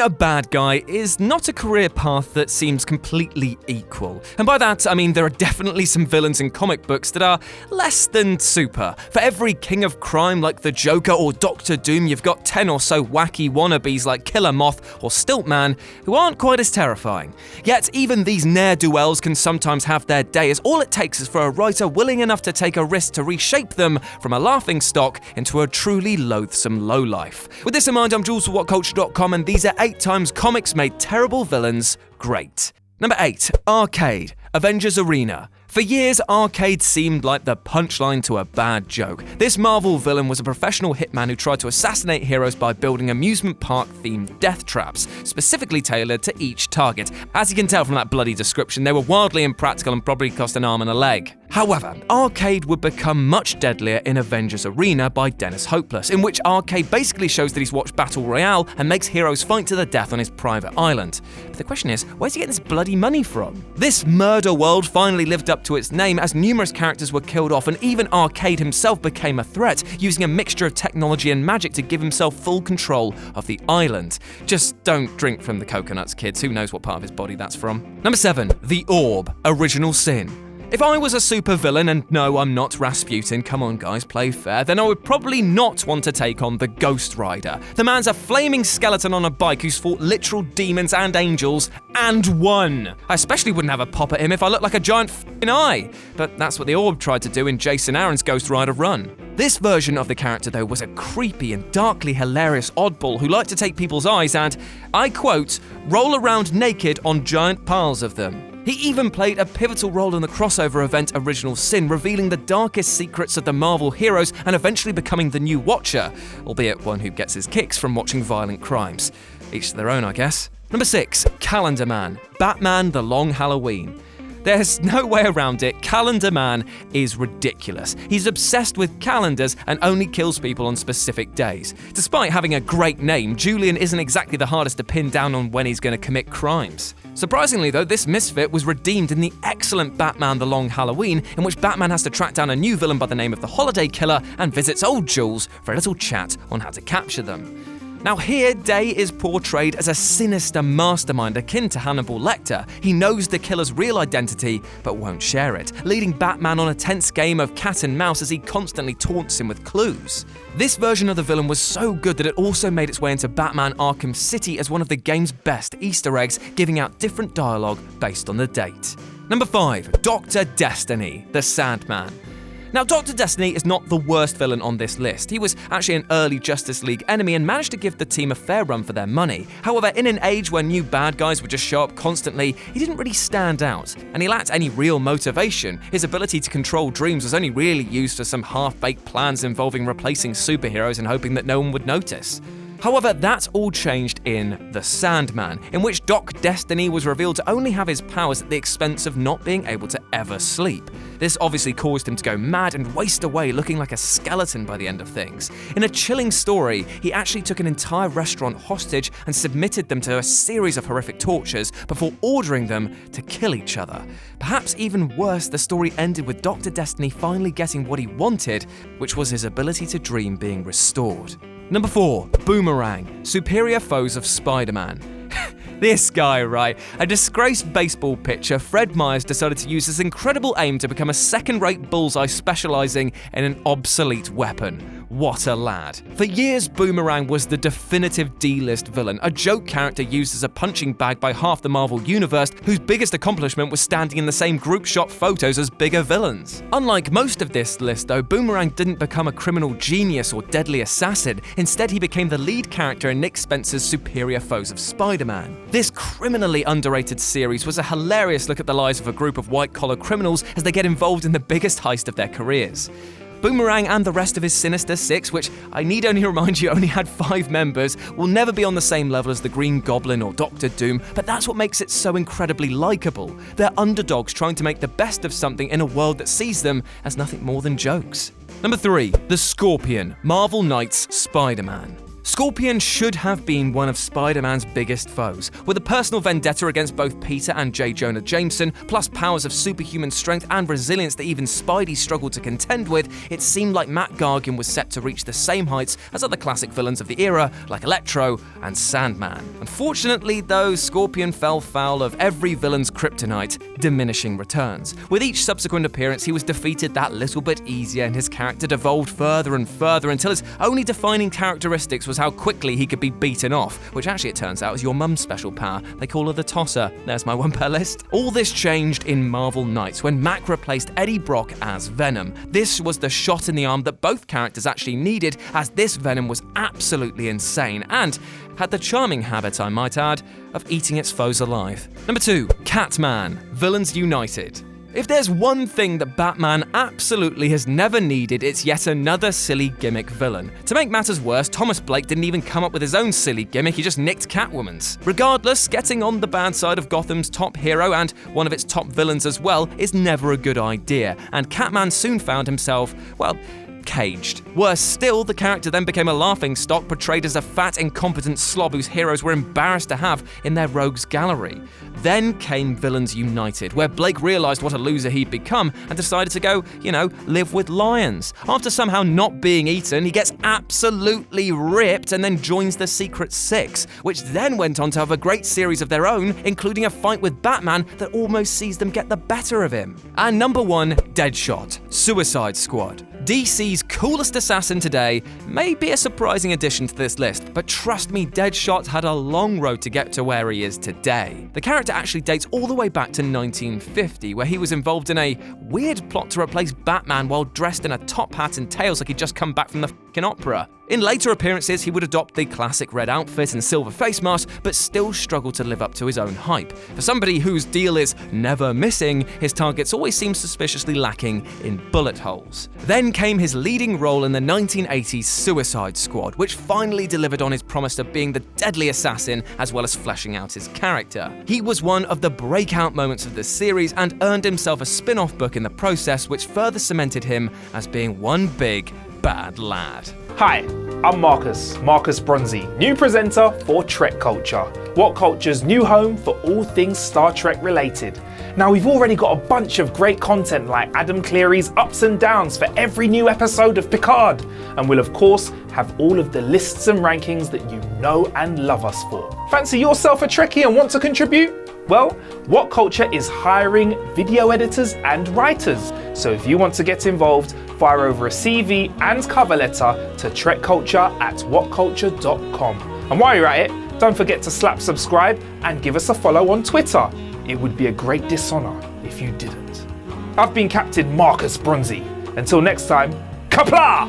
a bad guy is not a career path that seems completely equal. And by that, I mean there are definitely some villains in comic books that are less than super. For every king of crime like the Joker or Doctor Doom, you've got 10 or so wacky wannabes like Killer Moth or Stiltman who aren't quite as terrifying. Yet even these ne'er-do-wells can sometimes have their day, as all it takes is for a writer willing enough to take a risk to reshape them from a laughingstock into a truly loathsome lowlife. With this in mind, I'm Jules for WhatCulture.com, and these are 8 times comics made terrible villains great. Number 8. Arcade, Avengers Arena. For years, Arcade seemed like the punchline to a bad joke. This Marvel villain was a professional hitman who tried to assassinate heroes by building amusement park-themed death traps, specifically tailored to each target. As you can tell from that bloody description, they were wildly impractical and probably cost an arm and a leg. However, Arcade would become much deadlier in Avengers Arena by Dennis Hopeless, in which Arcade basically shows that he's watched Battle Royale and makes heroes fight to the death on his private island. But the question is, where's he getting this bloody money from? This murder world finally lived up to its name as numerous characters were killed off, and even Arcade himself became a threat, using a mixture of technology and magic to give himself full control of the island. Just don't drink from the coconuts, kids. Who knows what part of his body that's from? Number 7. The Orb, Original Sin. If I was a supervillain, and no, I'm not Rasputin, come on guys, play fair, then I would probably not want to take on the Ghost Rider. The man's a flaming skeleton on a bike who's fought literal demons and angels, and won. I especially wouldn't have a pop at him if I looked like a giant f***ing eye. But that's what the Orb tried to do in Jason Aaron's Ghost Rider run. This version of the character, though, was a creepy and darkly hilarious oddball who liked to take people's eyes and, I quote, roll around naked on giant piles of them. He even played a pivotal role in the crossover event Original Sin, revealing the darkest secrets of the Marvel heroes and eventually becoming the new Watcher, albeit one who gets his kicks from watching violent crimes. Each to their own, I guess. Number 6. Calendar Man, Batman the Long Halloween. There's no way around it, Calendar Man is ridiculous. He's obsessed with calendars and only kills people on specific days. Despite having a great name, Julian isn't exactly the hardest to pin down on when he's going to commit crimes. Surprisingly though, this misfit was redeemed in the excellent Batman the Long Halloween, in which Batman has to track down a new villain by the name of the Holiday Killer and visits old Jules for a little chat on how to capture them. Now here, Day is portrayed as a sinister mastermind akin to Hannibal Lecter. He knows the killer's real identity, but won't share it, leading Batman on a tense game of cat and mouse as he constantly taunts him with clues. This version of the villain was so good that it also made its way into Batman Arkham City as one of the game's best Easter eggs, giving out different dialogue based on the date. Number 5. Dr. Destiny, the Sandman. Now, Dr. Destiny is not the worst villain on this list. He was actually an early Justice League enemy and managed to give the team a fair run for their money. However, in an age where new bad guys would just show up constantly, he didn't really stand out, and he lacked any real motivation. His ability to control dreams was only really used for some half-baked plans involving replacing superheroes and hoping that no one would notice. However, that all changed in The Sandman, in which Doc Destiny was revealed to only have his powers at the expense of not being able to ever sleep. This obviously caused him to go mad and waste away looking like a skeleton by the end of things. In a chilling story, he actually took an entire restaurant hostage and submitted them to a series of horrific tortures before ordering them to kill each other. Perhaps even worse, the story ended with Dr. Destiny finally getting what he wanted, which was his ability to dream being restored. Number 4. Boomerang, Superior Foes of Spider-Man. This guy, right? A disgraced baseball pitcher, Fred Myers decided to use his incredible aim to become a second-rate bullseye specializing in an obsolete weapon. What a lad. For years, Boomerang was the definitive D-list villain, a joke character used as a punching bag by half the Marvel Universe, whose biggest accomplishment was standing in the same group shot photos as bigger villains. Unlike most of this list, though, Boomerang didn't become a criminal genius or deadly assassin. Instead, he became the lead character in Nick Spencer's Superior Foes of Spider-Man. This criminally underrated series was a hilarious look at the lives of a group of white-collar criminals as they get involved in the biggest heist of their careers. Boomerang and the rest of his Sinister Six, which I need only remind you only had 5 members, will never be on the same level as the Green Goblin or Doctor Doom, but that's what makes it so incredibly likable. They're underdogs trying to make the best of something in a world that sees them as nothing more than jokes. Number 3. The Scorpion, Marvel Knights Spider-Man. Scorpion should have been one of Spider-Man's biggest foes. With a personal vendetta against both Peter and J. Jonah Jameson, plus powers of superhuman strength and resilience that even Spidey struggled to contend with, it seemed like Matt Gargan was set to reach the same heights as other classic villains of the era, like Electro and Sandman. Unfortunately, though, Scorpion fell foul of every villain's kryptonite, diminishing returns. With each subsequent appearance, he was defeated that little bit easier, and his character devolved further and further until his only defining characteristics was how quickly he could be beaten off, which actually it turns out is your mum's special power. They call her the Tosser. There's my one per list. All this changed in Marvel Knights when Mac replaced Eddie Brock as Venom. This was the shot in the arm that both characters actually needed, as this Venom was absolutely insane and had the charming habit, I might add, of eating its foes alive. Number 2, Catman, Villains United. If there's one thing that Batman absolutely has never needed, it's yet another silly gimmick villain. To make matters worse, Thomas Blake didn't even come up with his own silly gimmick, he just nicked Catwoman's. Regardless, getting on the bad side of Gotham's top hero and one of its top villains as well is never a good idea, and Catman soon found himself, well, caged. Worse still, the character then became a laughingstock, portrayed as a fat, incompetent slob whose heroes were embarrassed to have in their rogues gallery. Then came Villains United, where Blake realised what a loser he'd become and decided to go, live with lions. After somehow not being eaten, he gets absolutely ripped and then joins the Secret Six, which then went on to have a great series of their own, including a fight with Batman that almost sees them get the better of him. And number 1, Deadshot, Suicide Squad. DC's coolest assassin today may be a surprising addition to this list, but trust me, Deadshot had a long road to get to where he is today. The character actually dates all the way back to 1950, where he was involved in a weird plot to replace Batman while dressed in a top hat and tails like he'd just come back from the f***ing opera. In later appearances, he would adopt the classic red outfit and silver face mask, but still struggle to live up to his own hype. For somebody whose deal is never missing, his targets always seem suspiciously lacking in bullet holes. Then came his leading role in the 1980s Suicide Squad, which finally delivered on his promise of being the deadly assassin as well as fleshing out his character. He was one of the breakout moments of the series and earned himself a spin-off book in the process, which further cemented him as being one big, bad lad. Hi, I'm Marcus Bronzy, new presenter for Trek Culture, What Culture's new home for all things Star Trek related. Now, we've already got a bunch of great content like Adam Cleary's ups and downs for every new episode of Picard, and we'll of course have all of the lists and rankings that you know and love us for. Fancy yourself a Trekkie and want to contribute? Well, What Culture is hiring video editors and writers, so if you want to get involved, fire over a CV and cover letter to trekculture@whatculture.com. And while you're at it, don't forget to slap subscribe and give us a follow on Twitter. It would be a great dishonour if you didn't. I've been Captain Marcus Bronzy. Until next time, Kapla!